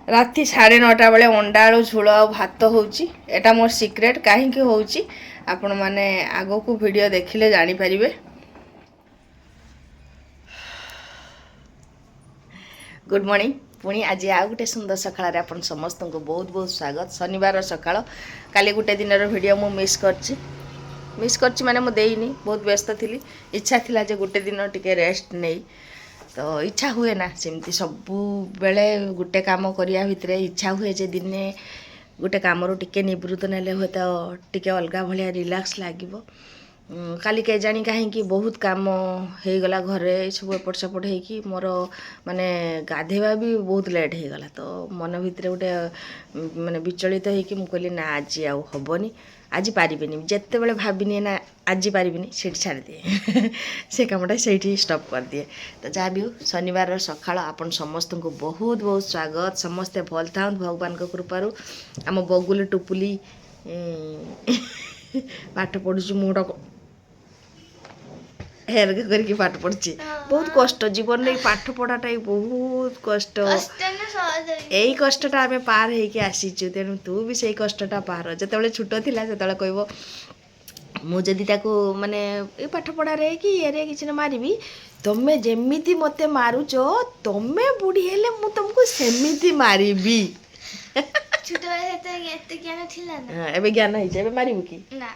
राति 9:30 बेले अंडा आलू झोल आ भात होउची एटा मोर सीक्रेट काहे कि होउची आपण माने आगो को वीडियो देखिले जानि परिबे। गुड मॉर्निंग पुणी आज आ गोटे सुंदर सकाळ आपण समस्त को बहुत बहुत स्वागत। शनिवार सकाळ काली गोटे दिन वीडियो मु मिस करची माने मु देइनी बहुत व्यस्त थिली इच्छा थिला जे गोटे दिन टिके रेस्ट नै तो इच्छा हुए ना सेमती सबु बेले गोटे काम करिया भितरे इच्छा हुए जे दिने गोटे काम रो टिके निवृत्त नेले हुए तो टिके अलगा भलिया रिलैक्स लागिबो। काली के जानी कहीं कि बहुत काम हो गला घरे सब एपट सेपट होगी मोर माने गाधेवा भी बहुत लेट हो गला तो मन भितर गोटे माने विचलित होगी मुझे कहली ना आज आउ हबनी आज पारिबेनी जिते बड़े भाविनी ना आज पारिबेनी से छाड़ दिए से कामटा से स्टॉप कर दिए। तो जहाँ भी शनिवार सकाळ आपण समस्त को बहुत बहुत स्वागत। समस्ते भल था भगवान को कृपारू आम बगुली टुपुली पाठ पढ़ुची मुड़ हेर करके पाठ पढ़ी बहुत कष्ट जीवन में पाठ पढ़ाटा बहुत कष्ट यही कष्टा आम पार होके आसीचु तेणु तू भी से कष्टा पार जो छोट थिला से कहब मुझे माने ये पाठ पढ़ारे कि ये किसी न मारिबी तमे जेमिति मते मारुच तमे बुढ़ी हेले मु तुमको सेमिति मारिबी। छोट एते ज्ञान थिला ना एबे ज्ञान हिजे एबे मारिबू कि ना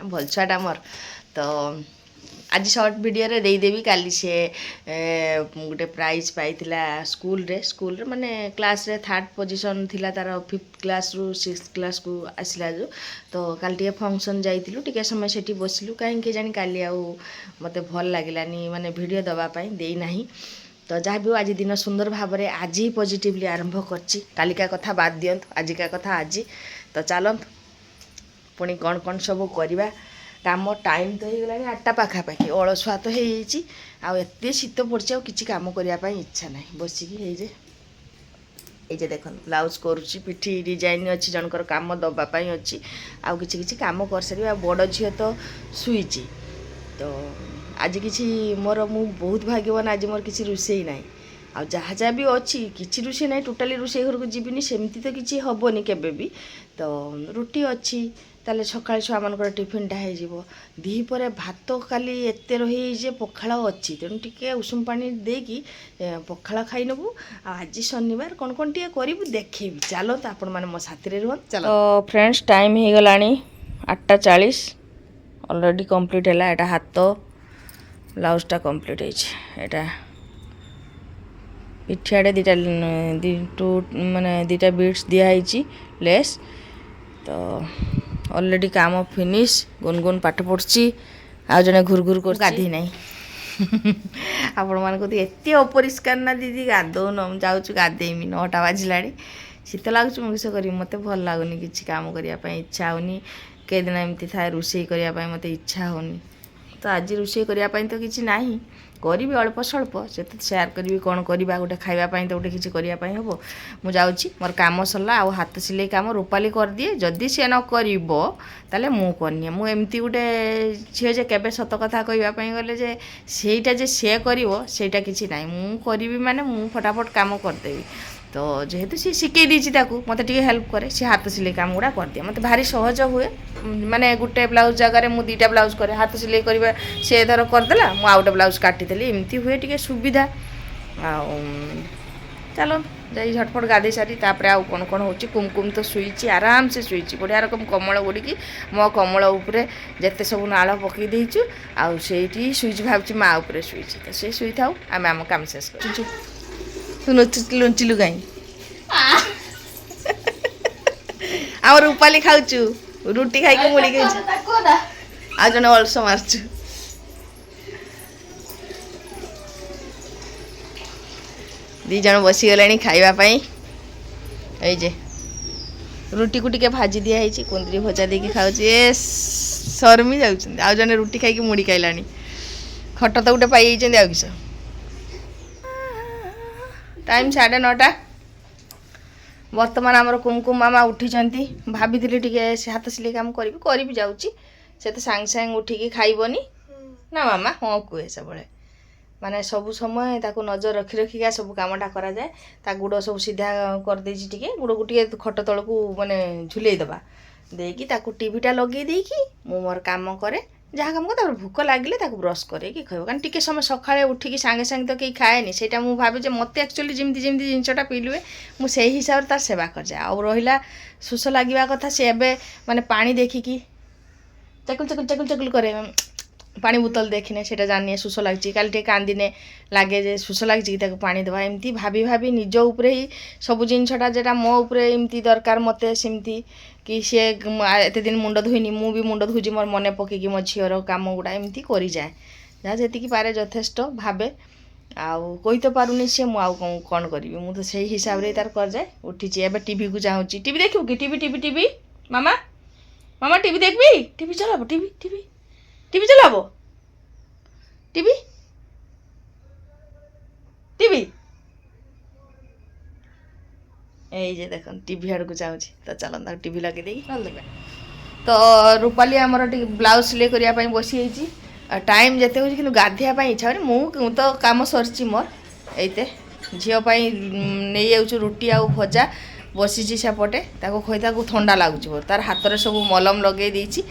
भल छुआटा मोर। तो आज शॉर्ट वीडियो रे दे देवी काली से गोटे प्राइज पाइथिला स्कूल रे माने क्लास रे 3rd पोजीशन थिला तार 5th क्लास रु 6th क्लास को आसिला जो तो काली टिके फंक्शन जाइतिलु टिके समय सेठी बसिलु काहे के जानी काली आ मते भल लागिलानी माने वीडियो दबा पई देई नाही। तो जहाँ भी आज दिन सुंदर भाव में आज ही पॉजिटिवली आरंभ करची कालिका कथा बाद दियंतु आजिका कथा आज। तो चलत पुणी कौन कौन सब करवा काम टाइम तो हो गला 8टा पाखापाखि अलसुआ तो होते शीत पड़े किसी काम करने इच्छा ना बसिकी ये देख ब्लाउज करुच्ची पिठी डिजाइन अच्छी जनकर काम दवापाई अच्छी आउ किसी काम कर सारी बड़ झी तो शुईची। तो आज किसी मोर मु बहुत भाग्यवान आज मोर किसी रोषे ना आ जहाँ जहाँ भी अच्छी किसी रोषे ना टोटाली रोषे घर को जीविनी सेमती तो किसी हेनी केबे भी। तो रुटी अच्छी ताले सकाळ छुआ मानकर टिफिनटा हो दीपर भात खाली एत रही जे पखाड़ अच्छी तेणु टिके उषुम पानी देकी पखाड़ खाई नबू। आज शनिवार कौन कौन टे करू देखेबी चलो तो आपण मैंने मो साथी रुह चलो। तो फ्रेंड्स टाइम हो गला 8:40 ऑलरेडी कंप्लीट है एटा हाथ ब्लाउजटा कंप्लीट है पिठियाड़े माने दीटा बीट्स दिखाई लेस। तो ऑलरेडी काम फिनिश गुनगुन पाठ पढ़ी आ जने घुर घुर कर गाधी ना आपण मान को एत अपरिष्कार ना दीदी गाधौन जाऊँ गाधेमी 9टा बाजिला शीत लगुच मुगिस कर मत भल लगुनि किसी काम करने इच्छा होनी कई दिन एमती थाए रोषे करने मत इच्छा होनी। तो आज रोषे करने तो किसी ना करी अल्प स्वल्प से तो सेयार करी कौन करवा गोटे खावाई तो गोटे किसी करने हम मुझे मोर काम सरला आ हाथ सिलाई काम रूपाली कर दिए जदि सी न कर मुझे मुझे गोटे झील जे केबे सत कथा कहवाई गले जे सेटा जे सी कर किसी ना मुझे माने मु फटाफट काम करदेवी। तो जेहेतु सी शिखई दीची मत टे हेल्प करे सी हाथ सिलाई काम गुड़ा कर दिए मत भारी सहज हुए माने गोटे ब्लाउज जगार मु 2टा ब्लाउज करे हाथ सिलाई करवा सी धर करदेला मु आउटे ब्लाउज काटिदेली एमती हुए टे सुविधा। चलो जाई झटपट गाधे सारी तापर आउ कौन कौन होची कुमकुम तो शुईची आराम से शुईची बढ़िया रकम कमल गुड़िकी मो कमल उपरे जेते सब नाल पकई देइचु आउ सेठी शुईची भाबची मा उपरे शुईची तो से शुई थाउ आमे आम काम शेष कर तू लुचिलु कहीं आम रूपाली खाऊचु रुटी खाई मुड़ी गई आ जने अलस मारचु दी जन बसीगले खावाई ये रुटी को टिके भाजी दिखाई कुंदरी भजा देकी खाऊँ ए शर्मी जाऊँ आ जने रुटी खाई मुड़ी खाइला खट तो गोटे पाई आ किस टाइम 9:30 बर्तमान आमर कुमकुम मामा उठी भाभी टे हाथ सिलाई काम करी जाऊँगी से तो सांगे सांगे उठिकी खाइबनी ना मामा हाँ कहे सब ମାନେ ସବୁ ସମୟ ତାକୁ ନଜର ରଖି ରଖିକା ସବୁ କାମଟା କରାଯାଏ। ତା ଗୋଡ଼ ସବୁ ସିଧା କରିଦେଇଛି, ଟିକେ ଗୋଡ଼କୁ ଟିକେ ଖଟ ତଳକୁ ମାନେ ଝୁଲେଇ ଦେବା ଦେଇକି ତାକୁ ଟିଭିଟା ଲଗେଇ ଦେଇକି ମୁଁ ମୋର କାମ କରେ, ଯାହା କାମ କରେ। ତାପରେ ଭୋକ ଲାଗିଲେ ତାକୁ ବ୍ରସ୍ କରେଇକି ଖାଇବ, କାରଣ ଟିକେ ସମୟ ସକାଳେ ଉଠିକି ସାଙ୍ଗେ ସାଙ୍ଗେ ତ କେହି ଖାଏନି। ସେଇଟା ମୁଁ ଭାବେ ଯେ ମୋତେ ଆକ୍ଚୁଆଲି ଯେମିତି ଯେମିତି ଜିନିଷଟା ପିଇଲୁଏ ମୁଁ ସେଇ ହିସାବରେ ତାର ସେବା କରିଯାଏ। ଆଉ ରହିଲା ଶୋଷ ଲାଗିବା କଥା, ସେ ଏବେ ମାନେ ପାଣି ଦେଖିକି ଚାକୁଲ ଚାକୁଲ ଚାକୁଲ ଚାକୁଲ କରେ, ପାଣି ବୋତଲ ଦେଖିନେ ସେଇଟା ଜାଣିନେ ଶୋଷ ଲାଗୁଛି, କାଲି ଟିକେ କାନ୍ଦିନେ ଲାଗେ ଯେ ଶୋଷ ଲାଗୁଛି କି ତାକୁ ପାଣି ଦେବା। ଏମିତି ଭାବି ଭାବି ନିଜ ଉପରେ ହିଁ ସବୁ ଜିନିଷଟା ଯେଟା ମୋ ଉପରେ ଏମିତି ଦରକାର ମୋତେ ସେମିତି କି ସିଏ ଏତେ ଦିନ ମୁଣ୍ଡ ଧୋଇନି, ମୁଁ ବି ମୁଣ୍ଡ ଧୋଇଛି ମୋର ମନେ ପକେଇକି ମୋ ଝିଅର କାମ ଗୁଡ଼ା ଏମିତି କରିଯାଏ। ଯାହା ଯେତିକି ପାରେ ଯଥେଷ୍ଟ ଭାବେ। ଆଉ କହି ତ ପାରୁନି ସିଏ, ମୁଁ ଆଉ କ'ଣ କରିବି, ମୁଁ ତ ସେଇ ହିସାବରେ ତାର କରିଯାଏ। ଉଠିଛି ଏବେ ଟିଭିକୁ ଚାହୁଁଛି, ଟିଭି ଦେଖିବୁ କି? ଟିଭି ଟିଭି ଟିଭି ମାମା ମାମା ଟିଭି দেখবি? টিভি চালাবো, টিভি টিভি টিভি চালাবো, টিভি টিভি এই যে দেখুন টিভি আড়କୁ ଚାହୁଁଛି। ତ ଚାଲନ୍ତୁ ତାକୁ ଟିଭି ଲଗେଇ ଦେଇକି ନହେଲେ ଦେବେ। ତ ରୂପାଲି ଆମର ଟିକେ ବ୍ଲାଉଜ୍ ସିଲେଇ କରିବା ପାଇଁ ବସିଯାଇଛି। ଟାଇମ୍ ଯେତେ ହେଉଛି କିନ୍ତୁ ଗାଧୋଇବା ପାଇଁ ଇଚ୍ଛା ହେଉନି। ମୁଁ ତ କାମ ସରିଛି ମୋର। ଏଇତେ ଝିଅ ପାଇଁ ନେଇଯାଉଛୁ ରୁଟି ଆଉ ଭଜା, ବସିଛି ସେପଟେ। ତାକୁ ଖୋଇ ତାକୁ ଥଣ୍ଡା ଲାଗୁଛି ବହୁତ, ତାର ହାତରେ ସବୁ ମଲମ ଲଗେଇ ଦେଇଛି।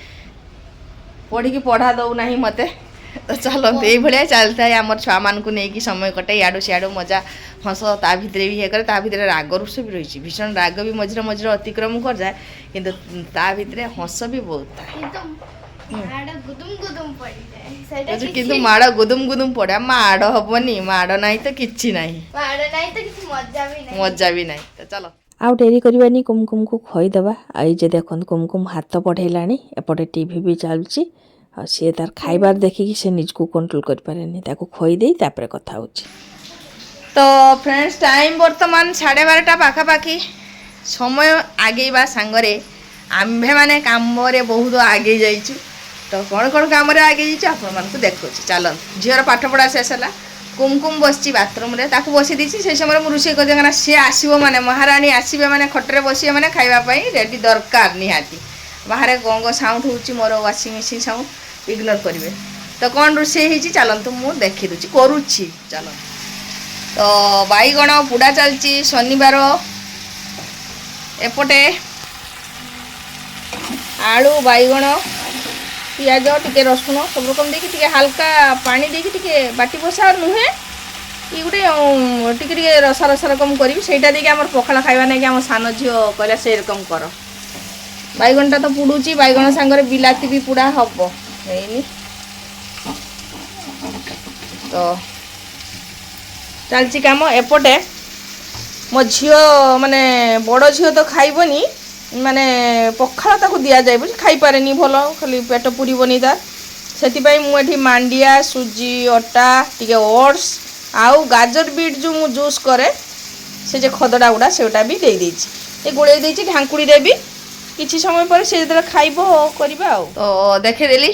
ପଢ଼ିକି ପଢ଼ା ଦେଉନାହିଁ ମୋତେ। ତ ଚାଲନ୍ତୁ ଏଇଭଳିଆ ଚାଲିଥାଏ ଆମର ଛୁଆମାନଙ୍କୁ ନେଇକି ସମୟ କଟେ, ଇଆଡ଼ୁ ସିଆଡ଼ୁ ମଜା ହସ, ତା ଭିତରେ ବି ଇଏ କରେ। ତା ଭିତରେ ରାଗ ରୁଷ ବି ରହିଛି, ଭୀଷଣ ରାଗ ବି ମଝିରେ ମଝିରେ ଅତିକ୍ରମ କରିଯାଏ, କିନ୍ତୁ ତା ଭିତରେ ହସ ବି ବହୁତ ଥାଏ। କିନ୍ତୁ ମାଡ଼ ଗୁଦୁମ ଗୁଦୁମ ପଡ଼େ, ମାଡ଼ ହବନି, ମାଡ଼ ନାହିଁ ତ କିଛି ନାହିଁ, ମଜା ବି ନାହିଁ। ତ ଚାଲ ଆଉ ଡେରି କରିବାନି, କୁମକୁମକୁ ଖୋଇଦେବା। ଆଉ ଏଇ ଯେ ଦେଖନ୍ତୁ କୁମକୁମ ହାତ ବଢ଼େଇଲାଣି, ଏପଟେ ଟିଭି ବି ଚାଲୁଛି। ଆଉ ସିଏ ତାର ଖାଇବାର ଦେଖିକି ସେ ନିଜକୁ କଣ୍ଟ୍ରୋଲ କରିପାରେନି, ତାକୁ ଖୋଇଦେଇ ତାପରେ କଥା ହେଉଛି। ତ ଫ୍ରେଣ୍ଡସ୍ ଟାଇମ୍ ବର୍ତ୍ତମାନ 12:30 ପାଖାପାଖି। ସମୟ ଆଗେଇବା ସାଙ୍ଗରେ ଆମ୍ଭେମାନେ କାମରେ ବହୁତ ଆଗେଇ ଯାଇଛୁ। ତ କ'ଣ କ'ଣ କାମରେ ଆଗେଇ ଯାଇଛୁ ଆପଣମାନଙ୍କୁ ଦେଖାଉଛି, ଚାଲନ୍ତୁ। ଝିଅର ପାଠପଢ଼ା ଶେଷ ହେଲା, କୁମକୁମ ବସିଛି ବାଥରୁମ୍ରେ, ତାକୁ ବସି ଦେଇଛି। ସେହି ସମୟରେ ମୁଁ ରୋଷେଇ କରିଦିଏ, କାରଣ ସିଏ ଆସିବ ମାନେ ମହାରାଣୀ ଆସିବେ ମାନେ ଖଟରେ ବସିବେ ମାନେ ଖାଇବା ପାଇଁ ରେଡ଼ି ଦରକାର ନିହାତି। ବାହାରେ ଗଙ୍ଗ ସାଉଣ୍ଡ ହେଉଛି ମୋର ୱାସିଂ ମେସିନ୍ ସାଉଣ୍ଡ, ଇଗ୍ନୋର କରିବେ। ତ କ'ଣ ରୋଷେଇ ହେଇଛି ଚାଲନ୍ତୁ ମୁଁ ଦେଖି ଦେଉଛି, କରୁଛି ଚାଲନ୍ତୁ। ତ ବାଇଗଣ ପୋଡ଼ା ଚାଲିଛି, ଶନିବାର। ଏପଟେ ଆଳୁ ବାଇଗଣ ପିଆଜ ଟିକେ ରସୁଣ ସବୁ ରକମ ଦେଇକି ଟିକେ ହାଲକା ପାଣି ଦେଇକି ଟିକେ ବାଟି ବସା ନୁହେଁ, କି ଗୋଟେ ଟିକେ ଟିକେ ରସା ରସା ରକମ କରିବି, ସେଇଟା ଦେଇକି ଆମର ପଖାଳ ଖାଇବା ନାଇକି ଆମ ସାନ ଝିଅ କହିଲା ସେ ରକମ କର। ବାଇଗଣଟା ତ ପୋଡ଼ୁଛି, ବାଇଗଣ ସାଙ୍ଗରେ ବିଲାତି ବି ପୋଡ଼ା ହବ, ହେଇନି। ତ ଚାଲିଛି କାମ। ଏପଟେ ମୋ ଝିଅ ମାନେ ବଡ଼ ଝିଅ ତ ଖାଇବନି, ମାନେ ପଖାଳ ତାକୁ ଦିଆଯାଏ ବୁଝି, ଖାଇପାରେନି ଭଲ, ଖାଲି ପେଟ ପୁରିବନି ତାର। ସେଥିପାଇଁ ମୁଁ ଏଠି ମାଣ୍ଡିଆ, ସୁଜି ଅଟା, ଟିକେ ଓଟ୍ସ ଆଉ ଗାଜର ବିଟ୍ ଯେଉଁ ମୁଁ ଜୁସ୍ କରେ ସେ ଯେ ଖଦଡ଼ା ଗୁଡ଼ା ସେଗୁଡ଼ା ବି ଦେଇଦେଇଛି। ଏ ଗୋଳେଇ ଦେଇଛି, ଢାଙ୍କୁଡ଼ି ଦେବି, କିଛି ସମୟ ପରେ ସେ ଯେତେବେଳେ ଖାଇବ କରିବା ଆଉ। ତ ଦେଖେଇଦେଲି।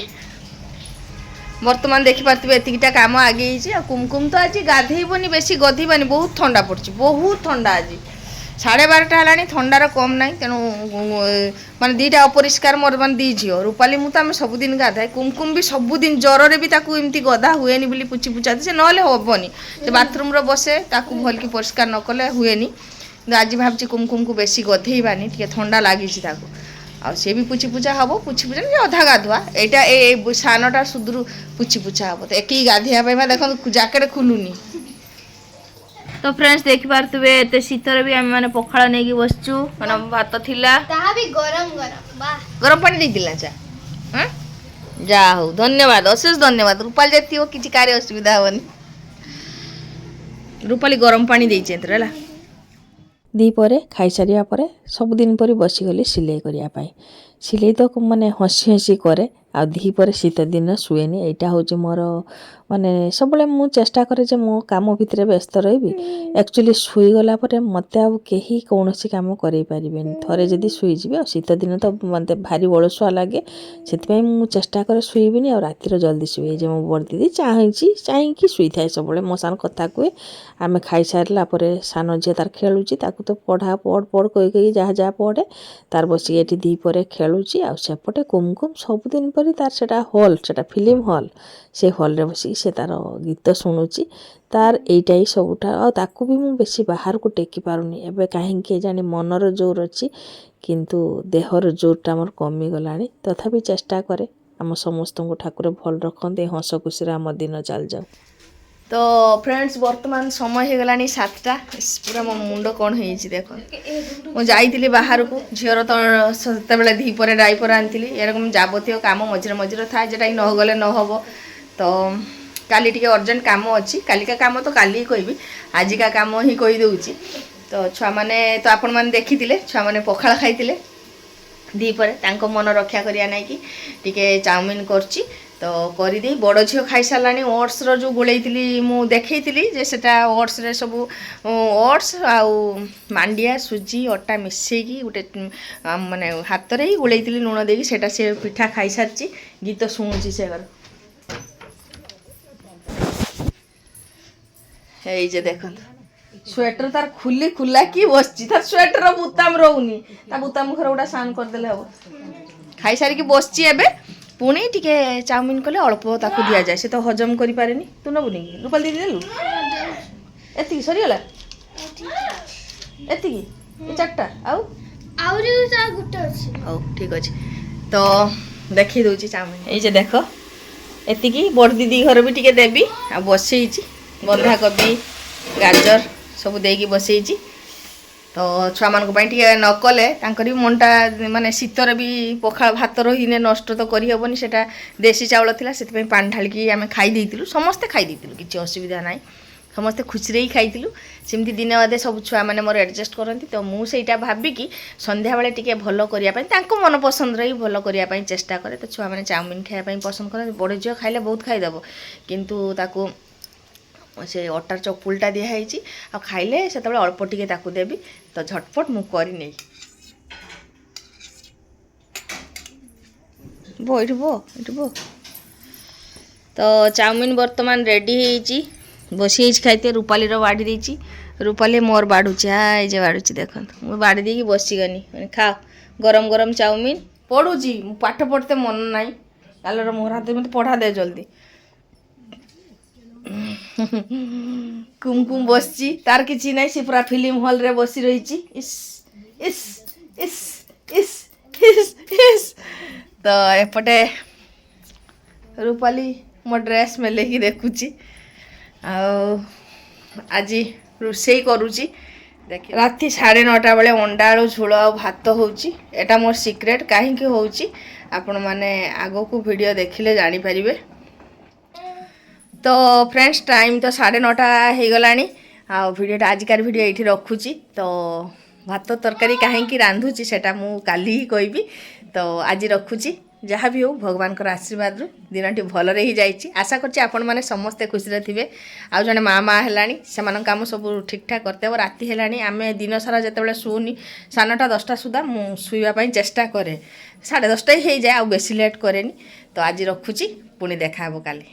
ବର୍ତ୍ତମାନ ଦେଖିପାରୁଥିବେ ଏତିକିଟା କାମ ଆଗେଇଛି। ଆଉ କୁମକୁମ ତ ଆଜି ଗାଧେଇବନି, ବେଶୀ ଗଧିବାନି, ବହୁତ ଥଣ୍ଡା ପଡ଼ିଛି, ବହୁତ ଥଣ୍ଡା ଆଜି। 12:30 ହେଲାଣି, ଥଣ୍ଡାର କମ୍ ନାହିଁ। ତେଣୁ ମାନେ ଦୁଇଟା ଅପରିଷ୍କାର ମୋର, ମାନେ ଦୁଇ ଝିଅ ରୂପାଲି ମୁଁ ତ ଆମେ ସବୁଦିନ ଗାଧାଏ। କୁମକୁମ ବି ସବୁଦିନ ଜ୍ୱରରେ ବି ତାକୁ ଏମିତି ଗଧା ହୁଏନି ବୋଲି ପୁଛି ପୁଛା ସେ ନହେଲେ ହେବନି, ସେ ବାଥରୁମ୍ରେ ବସେ, ତାକୁ ଭଲକି ପରିଷ୍କାର ନ କଲେ ହୁଏନି। କିନ୍ତୁ ଆଜି ଭାବୁଛି କୁମକୁମକୁ ବେଶୀ ଗଧେଇବାନି, ଟିକେ ଥଣ୍ଡା ଲାଗିଛି ତାକୁ। ଆଉ ସେ ବି ପୁଛି ପୁଛା ହେବ, ପୁଛି ପୁଛା ଅଧା ଗାଧୁଆ, ଏଇଟା ଏ ସାନଟା ସୁଦରୁ ପୁଛି ପୁଛା ହେବ। ତ ଏକି ଗାଧୋଇବା ପାଇଁ ଦେଖନ୍ତୁ ଜ୍ୟାକେଟ୍ ଖୋଲୁନି। ତ ଫ୍ରେଣ୍ଡସ୍ ଦେଖିପାରୁଥିବେ ଏତେ ଶୀତରେ ବି ଆମେ ମାନେ ପଖାଳ ନେଇକି ବସିଛୁ, ମାନେ ଭାତ ଥିଲା, ତାହା ବି ଗରମ ଗରମ, ବାଃ। ଗରମ ପାଣି ଦେଇଥିଲା ଚା। ଯାହା ହଉ, ଧନ୍ୟବାଦ, ଅଶେଷ ଧନ୍ୟବାଦ। ରୂପାଲି ଯଦି ଥିବ କିଛି କାରେ ଅସୁବିଧା ହେବନି। ରୂପାଲି ଗରମ ପାଣି ଦେଇଛି ଏଥିରେ ହେଲା। ଦ୍ୱିପହରେ ଖାଇସାରିବା ପରେ ସବୁଦିନ ପରି ବସିଗଲି ସିଲେଇ କରିବା ପାଇଁ। ସିଲେଇ ତ ମାନେ ହସି ହସି କରେ। ଆଉ ଦ୍ୱିପହରେ ଶୀତ ଦିନ ଶୁଏନି, ଏଇଟା ହେଉଛି ମୋର ମାନେ ସବୁବେଳେ ମୁଁ ଚେଷ୍ଟା କରେ ଯେ ମୋ କାମ ଭିତରେ ବ୍ୟସ୍ତ ରହିବି। ଆକ୍ଚୁଆଲି ଶୋଇଗଲା ପରେ ମୋତେ ଆଉ କେହି କୌଣସି କାମ କରେଇ ପାରିବେନି, ଥରେ ଯଦି ଶୋଇଯିବି। ଆଉ ଶୀତ ଦିନ ତ ମୋତେ ଭାରି ଅଳସୁଆ ଲାଗେ, ସେଥିପାଇଁ ମୁଁ ଚେଷ୍ଟା କରେ ଶୋଇବିନି, ଆଉ ରାତିରେ ଜଲ୍ଦି ଶୁଏ। ଯେ ମୋ ବଡ଼ ଦିଦି ଚାହିଁକି ଶୋଇଥାଏ, ସବୁବେଳେ ମୋ ସାଙ୍ଗରେ କଥା କୁହେ। ଆମେ ଖାଇସାରିଲା ପରେ ସାନ ଝିଅ ତାର ଖେଳୁଛି, ତାକୁ ତ ପଢ଼ କହି ଯାହା ପଢ଼େ, ତାର ବସିକି ଏଠି ଦ୍ୱିପହରେ ଖେଳ ଖେଳୁଛି ଆଉ ସେପଟେ କୁମକୁମ ସବୁଦିନ ପରି ତାର ସେଟା ହଲ୍, ସେଟା ଫିଲ୍ମ ହଲ୍, ସେ ହଲ୍ରେ ବସିକି ସେ ତାର ଗୀତ ଶୁଣୁଛି। ତାର ଏଇଟା ହିଁ ସବୁଟା। ଆଉ ତାକୁ ବି ମୁଁ ବେଶୀ ବାହାରକୁ ଟେକି ପାରୁନି ଏବେ, କାହିଁକି କେଜାଣି ମନର ଜୋର ଅଛି କିନ୍ତୁ ଦେହର ଜୋରଟା ମୋର କମିଗଲାଣି। ତଥାପି ଚେଷ୍ଟା କରେ ଆମ ସମସ୍ତଙ୍କୁ ଠାକୁର ଭଲ ରଖନ୍ତି, ହସ ଖୁସିରେ ଆମ ଦିନ ଚାଲିଯାଉ। ତ ଫ୍ରେଣ୍ଡସ୍ ବର୍ତ୍ତମାନ ସମୟ ହେଇଗଲାଣି 7ଟା। ପୁରା ମୋ ମୁଣ୍ଡ କ'ଣ ହେଇଛି ଦେଖ। ମୁଁ ଯାଇଥିଲି ବାହାରକୁ, ଝିଅର ତ ସେତେବେଳେ ଦ୍ୱିପହରେ ଡାଇପର ଆଣିଥିଲି। ଏରକମ ଯାବତୀୟ କାମ ମଝିରେ ମଝିରେ ଥାଏ ଯେଉଁଟାକି ନଗଲେ ନହେବ। ତ କାଲି ଟିକେ ଅର୍ଜେଣ୍ଟ କାମ ଅଛି, କାଲିକା କାମ ତ କାଲି ହିଁ କହିବି, ଆଜିକା କାମ ହିଁ କହିଦେଉଛି। ତ ଛୁଆମାନେ ତ ଆପଣମାନେ ଦେଖିଥିଲେ, ଛୁଆମାନେ ପଖାଳ ଖାଇଥିଲେ ଦ୍ୱିପହରେ, ତାଙ୍କ ମନ ରକ୍ଷା କରିବା ନାଇକି ଟିକେ ଚାଉମିନ କରିଛି। ତ କରିଦେଇ ବଡ଼ ଝିଅ ଖାଇସାରିଲାଣି। ଓଟ୍ସର ଯେଉଁ ଗୋଳେଇଥିଲି ମୁଁ ଦେଖେଇଥିଲି ଯେ ସେଟା ଓଟ୍ସରେ ସବୁ ଓଟ୍ସ ଆଉ ମାଣ୍ଡିଆ ସୁଜି ଅଟା ମିଶେଇକି ଗୋଟେ ମାନେ ହାତରେ ହିଁ ଗୋଳେଇଥିଲି ଲୁଣ ଦେଇକି, ସେଟା ସେ ପିଠା ଖାଇସାରିଛି, ଗୀତ ଶୁଣୁଛି ସେ ଘର। এই যে ଦେଖନ୍ତୁ ସ୍ୱେଟର ତାର ଖୋଲି ଖୋଲାକି ବସିଛି, ତାର ସ୍ୱେଟର ବୁତାମ ରହୁନି, ତା ବୁତାମ ଘର ଗୋଟା ସାନ କରିଦେଲେ ହବ। ଖାଇସାରିକି ବସିଛି ଏବେ। ପୁଣି ଟିକେ ଚାଉମିନ କଲେ ଅଳ୍ପ ତାକୁ ଦିଆଯାଏ, ସେ ତ ହଜମ କରିପାରେନି। ତୁ ନେବୁନି କି ରୂପାଲି ଦିଦି ଦେଲୁ? ଏତିକି ସରିଗଲା, ଏତିକି ଏ 4ଟା ଆଉ ଆହୁରି ତା ଗୋଟେ ଅଛି। ହଉ ଠିକ୍ ଅଛି। ତ ଦେଖେଇ ଦେଉଛି ଚାଉମିନ। ଏଇ ଯେ ଦେଖ ଏତିକି, ବଡ଼ ଦିଦି ଘର ବି ଟିକେ ଦେବି। ଆଉ ବସେଇଛି ବନ୍ଧାକୋବି ଗାଜର ସବୁ ଦେଇକି ବସେଇଛି। ତ ଛୁଆମାନଙ୍କ ପାଇଁ ଟିକେ ନ କଲେ ତାଙ୍କର ବି ମନଟା, ମାନେ ଶୀତରେ ବି ପଖାଳ ଭାତ ରହିନେ ନଷ୍ଟ ତ କରିହେବନି। ସେଟା ଦେଶୀ ଚାଉଳ ଥିଲା, ସେଥିପାଇଁ ପାଣି ଢାଳିକି ଆମେ ଖାଇ ଦେଇଥିଲୁ, ସମସ୍ତେ ଖାଇ ଦେଇଥିଲୁ, କିଛି ଅସୁବିଧା ନାହିଁ, ସମସ୍ତେ ଖୁସିରେ ହିଁ ଖାଇଥିଲୁ। ସେମିତି ଦିନେ ଅଧେ ସବୁ ଛୁଆମାନେ ମୋର ଆଡ଼ଜଷ୍ଟ କରନ୍ତି। ତ ମୁଁ ସେଇଟା ଭାବିକି ସନ୍ଧ୍ୟାବେଳେ ଟିକେ ଭଲ କରିବା ପାଇଁ, ତାଙ୍କ ମନ ପସନ୍ଦର ହିଁ ଭଲ କରିବା ପାଇଁ ଚେଷ୍ଟା କରେ। ତ ଛୁଆମାନେ ଚାଉମିନ ଖାଇବା ପାଇଁ ପସନ୍ଦ କରନ୍ତି। ବଡ଼ ଝିଅ ଖାଇଲେ ବହୁତ ଖାଇଦେବ, କିନ୍ତୁ ତାକୁ ସେ ଅଟାର ଚକୁଳିଟା ଦିଆହେଇଛି, ଆଉ ଖାଇଲେ ସେତେବେଳେ ଅଳ୍ପ ଟିକେ ତାକୁ ଦେବି। ତ ଝଟପଟ ମୁଁ କରିନେଇ ବୋ ଏଇଠି ବୋ ଏଇଠି ବୋ। ତ ଚାଉମିନ ବର୍ତ୍ତମାନ ରେଡ଼ି ହେଇଛି, ବସିଯାଇଛି ଖାଇତେ। ରୂପାଲିର ବାଢ଼ି ଦେଇଛି, ରୂପାଲି ମୋର ବାଢ଼ୁଛି, ଏଇ ଯେ ବାଢ଼ୁଛି ଦେଖନ୍ତୁ। ମୁଁ ବାଢ଼ି ଦେଇକି ବସିଗନି, ମାନେ ଖାଅ ଗରମ ଗରମ ଚାଉମିନ। ପଢ଼ୁଛି ମୁଁ, ପାଠ ପଢ଼ତେ ମନ ନାହିଁ। କାଲର ମୋର ହାତ ମତେ ପଢ଼ା ଦେ ଜଲ୍ଦି। କୁମକୁମ ବସିଛି, ତାର କିଛି ନାହିଁ, ସେ ପୁରା ଫିଲ୍ମ ହଲ୍ରେ ବସି ରହିଛି। ଇସ୍ ଇସ୍ ଇସ୍ ଇସ୍ ଇସ୍ ଇସ୍। ତ ଏପଟେ ରୂପାଲି ମୋ ଡ୍ରେସ୍ ମେଲେଇକି ଦେଖୁଛି, ଆଉ ଆଜି ରୋଷେଇ କରୁଛି। ରାତି 9:30 ବେଳେ ଅଣ୍ଡା ଆଳୁ ଝୋଳ ଆଉ ଭାତ ହେଉଛି। ଏଟା ମୋର ସିକ୍ରେଟ୍, କାହିଁକି ହେଉଛି ଆପଣମାନେ ଆଗକୁ ଭିଡ଼ିଓ ଦେଖିଲେ ଜାଣିପାରିବେ। ତ ଫ୍ରେଣ୍ଡସ୍ ଟାଇମ୍ ତ 9:30 ହେଇଗଲାଣି, ଆଉ ଭିଡ଼ିଓଟା ଆଜିକାର ଭିଡ଼ିଓ ଏଇଠି ରଖୁଛି। ତ ଭାତ ତରକାରୀ କାହିଁକି ରାନ୍ଧୁଛି ସେଟା ମୁଁ କାଲି ହିଁ କହିବି। ତ ଆଜି ରଖୁଛି, ଯାହା ବି ହେଉ ଭଗବାନଙ୍କର ଆଶୀର୍ବାଦରୁ ଦିନଟି ଭଲରେ ହିଁ ଯାଇଛି। ଆଶା କରୁଛି ଆପଣମାନେ ସମସ୍ତେ ଖୁସିରେ ଥିବେ। ଆଉ ଜଣେ ମା ହେଲାଣି, ସେମାନଙ୍କ କାମ ସବୁ ଠିକ୍ଠାକ୍ କରିତେ ହେବ। ରାତି ହେଲାଣି, ଆମେ ଦିନସାରା ଯେତେବେଳେ ଶୋଉନି 9:30 10ଟା ସୁଦ୍ଧା ମୁଁ ଶୋଇବା ପାଇଁ ଚେଷ୍ଟା କରେ, 10:30 ହିଁ ହେଇଯାଏ, ଆଉ ବେଶୀ ଲେଟ୍ କରେନି। ତ ଆଜି ରଖୁଛି, ପୁଣି ଦେଖା ହେବ କାଲି।